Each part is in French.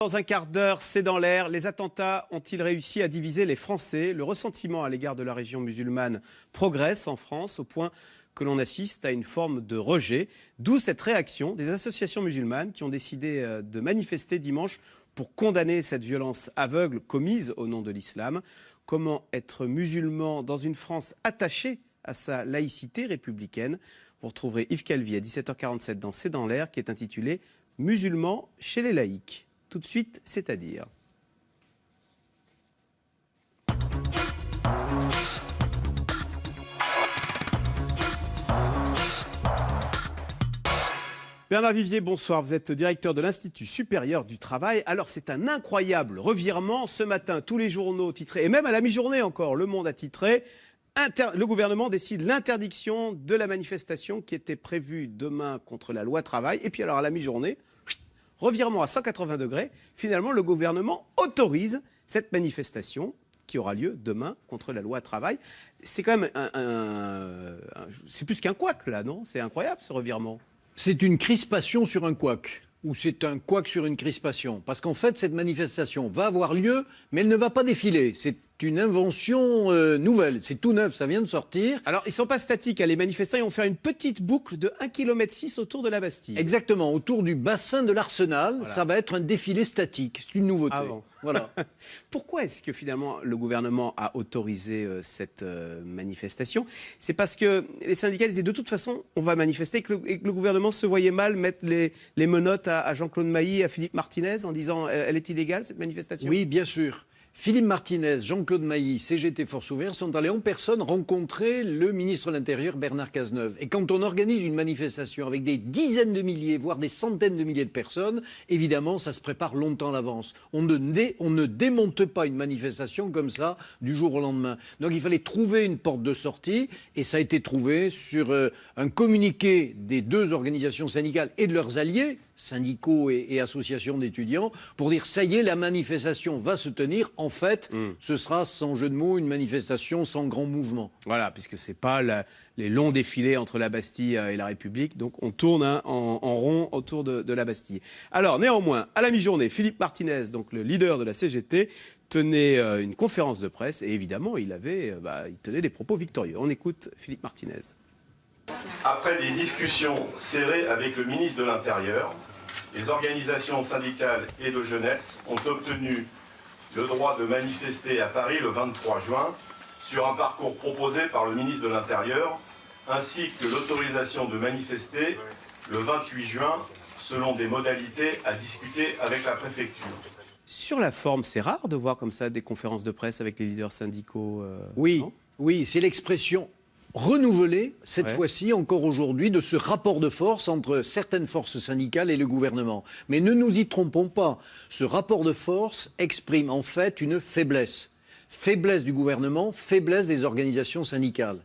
Dans un quart d'heure, c'est dans l'air. Les attentats ont-ils réussi à diviser les Français? Le ressentiment à l'égard de la région musulmane progresse en France au point que l'on assiste à une forme de rejet. D'où cette réaction des associations musulmanes qui ont décidé de manifester dimanche pour condamner cette violence aveugle commise au nom de l'islam. Comment être musulman dans une France attachée à sa laïcité républicaine? Vous retrouverez Yves Calvi à 17h47 dans C'est dans l'air qui est intitulé « Musulmans chez les laïcs ». Tout de suite, c'est-à-dire. Bernard Vivier, bonsoir. Vous êtes directeur de l'Institut supérieur du travail. Alors, c'est un incroyable revirement. Ce matin, tous les journaux titrés, et même à la mi-journée encore, Le Monde a titré « Le gouvernement décide l'interdiction de la manifestation qui était prévue demain contre la loi travail ». Et puis alors, à la mi-journée, revirement à 180 degrés, finalement, le gouvernement autorise cette manifestation qui aura lieu demain contre la loi travail. C'est quand même c'est plus qu'un couac, là, non? C'est incroyable, ce revirement. C'est une crispation sur un couac, ou c'est un couac sur une crispation. Parce qu'en fait, cette manifestation va avoir lieu, mais elle ne va pas défiler. C'est une invention nouvelle, c'est tout neuf, ça vient de sortir. Alors, ils ne sont pas statiques, les manifestants, ils vont faire une petite boucle de 1,6 km autour de la Bastille. Exactement, autour du bassin de l'Arsenal, voilà. Ça va être un défilé statique, c'est une nouveauté. Ah bon. Voilà. Pourquoi est-ce que finalement le gouvernement a autorisé cette manifestation? C'est parce que les syndicats disaient de toute façon on va manifester et que le gouvernement se voyait mal mettre les menottes à Jean-Claude Mailly et à Philippe Martinez en disant elle est illégale cette manifestation? Oui, bien sûr. Philippe Martinez, Jean-Claude Mailly, CGT Force Ouverte sont allés en personne rencontrer le ministre de l'Intérieur Bernard Cazeneuve. Et quand on organise une manifestation avec des dizaines de milliers, voire des centaines de milliers de personnes, évidemment, ça se prépare longtemps à l'avance. On ne démonte pas une manifestation comme ça du jour au lendemain. Donc il fallait trouver une porte de sortie et ça a été trouvé sur un communiqué des deux organisations syndicales et de leurs alliés, syndicaux et associations d'étudiants, pour dire ça y est, la manifestation va se tenir. En fait, ce sera, sans jeu de mots, une manifestation sans grand mouvement. Voilà, puisque ce n'est pas les longs défilés entre la Bastille et la République, donc on tourne en rond autour de la Bastille. Alors, néanmoins, à la mi-journée, Philippe Martinez, donc le leader de la CGT, tenait une conférence de presse et évidemment, il tenait des propos victorieux. On écoute Philippe Martinez. Après des discussions serrées avec le ministre de l'Intérieur, les organisations syndicales et de jeunesse ont obtenu le droit de manifester à Paris le 23 juin sur un parcours proposé par le ministre de l'Intérieur, ainsi que l'autorisation de manifester le 28 juin selon des modalités à discuter avec la préfecture. Sur la forme, c'est rare de voir comme ça des conférences de presse avec les leaders syndicaux. Oui, c'est l'expression renouvelée, cette fois-ci, encore aujourd'hui, de ce rapport de force entre certaines forces syndicales et le gouvernement. Mais ne nous y trompons pas, ce rapport de force exprime en fait une faiblesse. Faiblesse du gouvernement, faiblesse des organisations syndicales.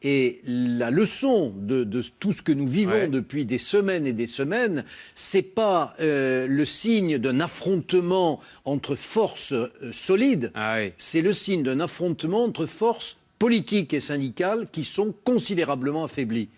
Et la leçon de tout ce que nous vivons depuis des semaines et des semaines, c'est pas le signe d'un affrontement entre forces solides, c'est le signe d'un affrontement entre forces politiques et syndicales qui sont considérablement affaiblies.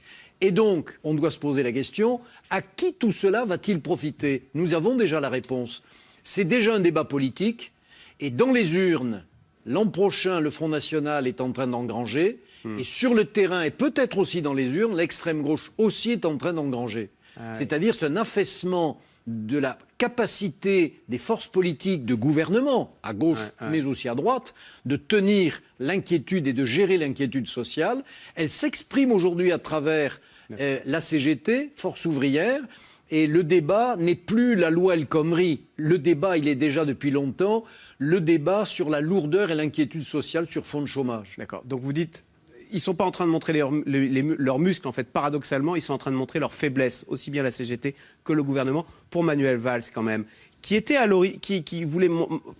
Et donc, on doit se poser la question, à qui tout cela va-t-il profiter? Nous avons déjà la réponse. C'est déjà un débat politique, et dans les urnes, l'an prochain, le Front National est en train d'engranger, et sur le terrain, et peut-être aussi dans les urnes, l'extrême gauche aussi est en train d'engranger. C'est-à-dire c'est un affaissement de la capacité des forces politiques de gouvernement, à gauche mais aussi à droite, de tenir l'inquiétude et de gérer l'inquiétude sociale. Elle s'exprime aujourd'hui à travers la CGT, Force ouvrière, et le débat n'est plus la loi El Khomri. Le débat, il est déjà depuis longtemps, le débat sur la lourdeur et l'inquiétude sociale sur fond de chômage. D'accord. Donc vous dites, ils ne sont pas en train de montrer leurs muscles, en fait, paradoxalement, ils sont en train de montrer leur faiblesse, aussi bien la CGT que le gouvernement, pour Manuel Valls quand même, qui voulait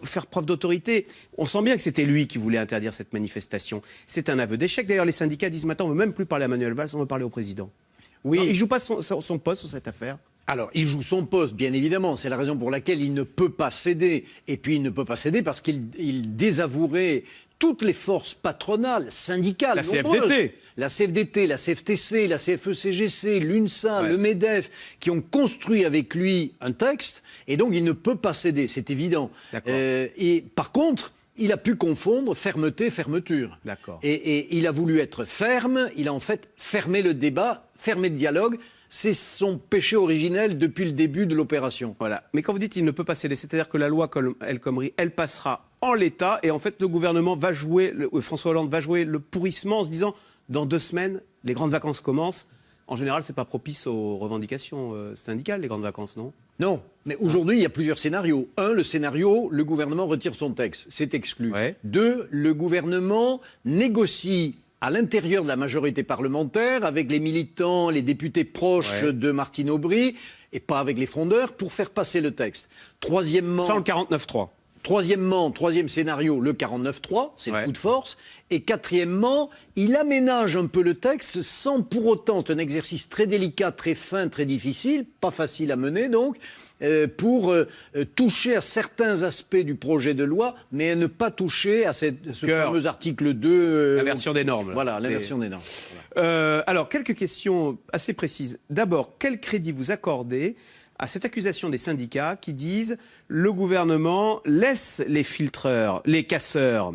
faire preuve d'autorité. On sent bien que c'était lui qui voulait interdire cette manifestation. C'est un aveu d'échec. D'ailleurs, les syndicats disent maintenant, on ne veut même plus parler à Manuel Valls, on veut parler au président. Oui. Il ne joue pas son poste sur cette affaire. Alors, il joue son poste, bien évidemment. C'est la raison pour laquelle il ne peut pas céder. Et puis, il ne peut pas céder parce qu'il désavouerait toutes les forces patronales, syndicales. La CFDT. La CFDT, la CFTC, la CFE-CGC, l'UNSA, le MEDEF, qui ont construit avec lui un texte. Et donc, il ne peut pas céder, c'est évident. Et par contre, il a pu confondre fermeté, fermeture. Et il a voulu être ferme. Il a en fait fermé le débat, fermé le dialogue. C'est son péché originel depuis le début de l'opération. Voilà. Mais quand vous dites qu'il ne peut pas céder, c'est-à-dire que la loi El Khomri, elle passera en l'état, et en fait le gouvernement va jouer, François Hollande va jouer le pourrissement en se disant, dans 2 semaines, les grandes vacances commencent. En général, c'est pas propice aux revendications syndicales, les grandes vacances, non? Non, mais aujourd'hui, il y a plusieurs scénarios. 1, le scénario, le gouvernement retire son texte, c'est exclu. 2, le gouvernement négocie à l'intérieur de la majorité parlementaire, avec les militants, les députés proches de Martine Aubry, et pas avec les frondeurs, pour faire passer le texte. Troisièmement... Sans le 49.3. Troisième scénario, le 49.3, c'est le coup de force. Et quatrièmement, il aménage un peu le texte sans pour autant, c'est un exercice très délicat, très fin, très difficile, pas facile à mener donc, pour toucher à certains aspects du projet de loi, mais ne pas toucher à ce fameux article 2. L'inversion des normes. Voilà, l'inversion des normes. Voilà. Alors, quelques questions assez précises. D'abord, quel crédit vous accordez à cette accusation des syndicats qui disent le gouvernement laisse les filtreurs, les casseurs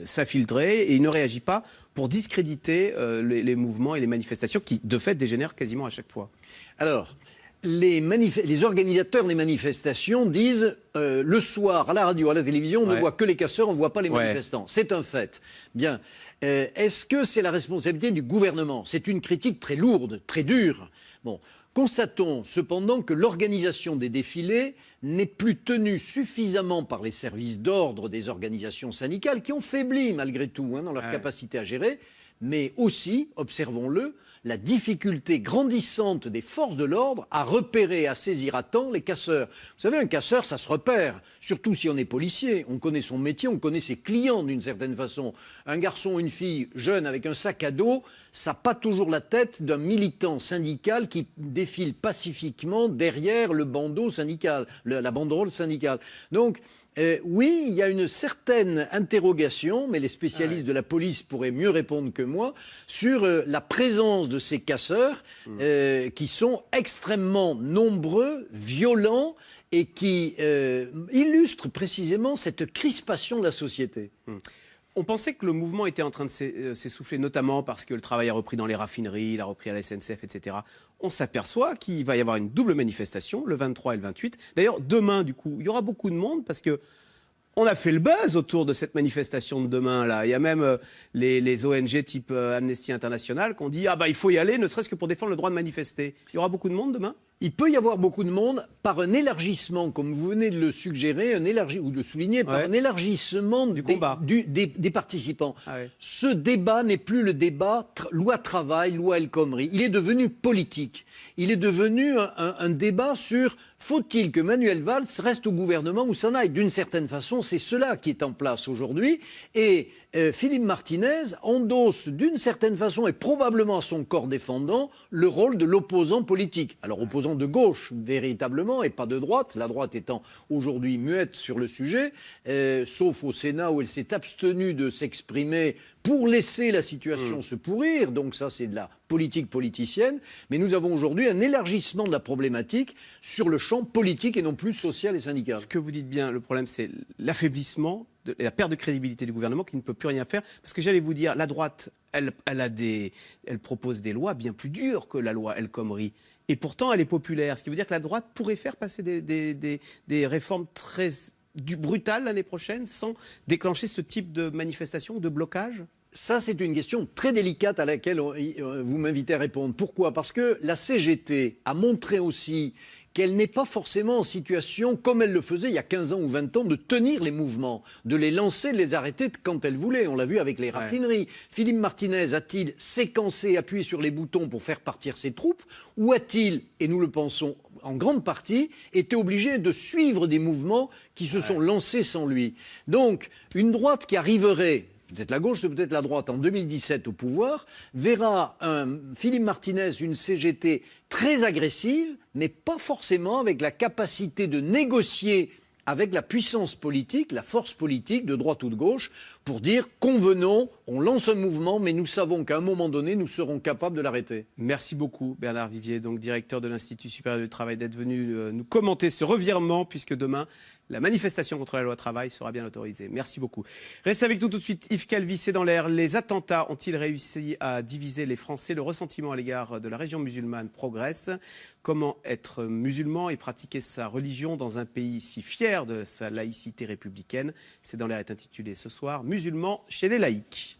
s'infiltrer et il ne réagit pas pour discréditer les mouvements et les manifestations qui, de fait, dégénèrent quasiment à chaque fois? Alors, les organisateurs des manifestations disent le soir, à la radio, à la télévision, on ne voit que les casseurs, on ne voit pas les manifestants. C'est un fait. Bien. Est-ce que c'est la responsabilité du gouvernement? C'est une critique très lourde, très dure. Bon. Constatons cependant que l'organisation des défilés n'est plus tenue suffisamment par les services d'ordre des organisations syndicales qui ont faibli malgré tout dans leur capacité à gérer, mais aussi, observons-le, la difficulté grandissante des forces de l'ordre à repérer, à saisir à temps les casseurs. Vous savez, un casseur, ça se repère, surtout si on est policier. On connaît son métier, on connaît ses clients d'une certaine façon. Un garçon, une fille jeune avec un sac à dos, ça n'a pas toujours la tête d'un militant syndical qui défile pacifiquement derrière le bandeau syndical, la banderole syndicale. Donc, oui, il y a une certaine interrogation, mais les spécialistes de la police pourraient mieux répondre que moi, sur la présence de ces casseurs qui sont extrêmement nombreux, violents et qui illustrent précisément cette crispation de la société. On pensait que le mouvement était en train de s'essouffler, notamment parce que le travail a repris dans les raffineries, il a repris à la SNCF, etc. On s'aperçoit qu'il va y avoir une double manifestation, le 23 et le 28. D'ailleurs, demain, du coup, il y aura beaucoup de monde parce que on a fait le buzz autour de cette manifestation de demain, là. Il y a même les ONG type Amnesty International qui ont dit « Ah bah il faut y aller, ne serait-ce que pour défendre le droit de manifester ». Il y aura beaucoup de monde demain ? Il peut y avoir beaucoup de monde par un élargissement, comme vous venez de le suggérer, ou de le souligner, par un élargissement du combat des participants. Ce débat n'est plus le débat loi travail, loi El Khomri. Il est devenu politique. Il est devenu un débat sur faut-il que Manuel Valls reste au gouvernement ou s'en aille. D'une certaine façon, c'est cela qui est en place aujourd'hui. Et Philippe Martinez endosse d'une certaine façon et probablement à son corps défendant le rôle de l'opposant politique. Alors opposant de gauche véritablement et pas de droite, la droite étant aujourd'hui muette sur le sujet, sauf au Sénat où elle s'est abstenue de s'exprimer pour laisser la situation se pourrir. Donc ça c'est de la politique politicienne. Mais nous avons aujourd'hui un élargissement de la problématique sur le champ politique et non plus social et syndical. Ce que vous dites bien, le problème c'est l'affaiblissement, la perte de crédibilité du gouvernement qui ne peut plus rien faire. Parce que j'allais vous dire, la droite, elle propose des lois bien plus dures que la loi El Khomri. Et pourtant, elle est populaire. Ce qui veut dire que la droite pourrait faire passer des réformes très brutales l'année prochaine sans déclencher ce type de manifestation, de blocage ? Ça, c'est une question très délicate à laquelle vous m'invitez à répondre. Pourquoi ? Parce que la CGT a montré aussi qu'elle n'est pas forcément en situation, comme elle le faisait il y a 15 ans ou 20 ans, de tenir les mouvements, de les lancer, de les arrêter quand elle voulait. On l'a vu avec les raffineries. Philippe Martinez a-t-il séquencé, appuyé sur les boutons pour faire partir ses troupes, ou a-t-il, et nous le pensons en grande partie, été obligé de suivre des mouvements qui se sont lancés sans lui ? Donc, une droite qui arriverait peut-être la gauche, c'est peut-être la droite, en 2017 au pouvoir, verra Philippe Martinez, une CGT très agressive, mais pas forcément avec la capacité de négocier avec la puissance politique, la force politique de droite ou de gauche, pour dire convenons, on lance un mouvement, mais nous savons qu'à un moment donné, nous serons capables de l'arrêter. Merci beaucoup Bernard Vivier, donc directeur de l'Institut supérieur du travail, d'être venu nous commenter ce revirement, puisque demain, la manifestation contre la loi travail sera bien autorisée. Merci beaucoup. Restez avec nous tout de suite. Yves Calvi, c'est dans l'air. Les attentats ont-ils réussi à diviser les Français? Le ressentiment à l'égard de la région musulmane progresse. Comment être musulman et pratiquer sa religion dans un pays si fier de sa laïcité républicaine? C'est dans l'air est intitulé ce soir « Musulmans chez les laïcs ».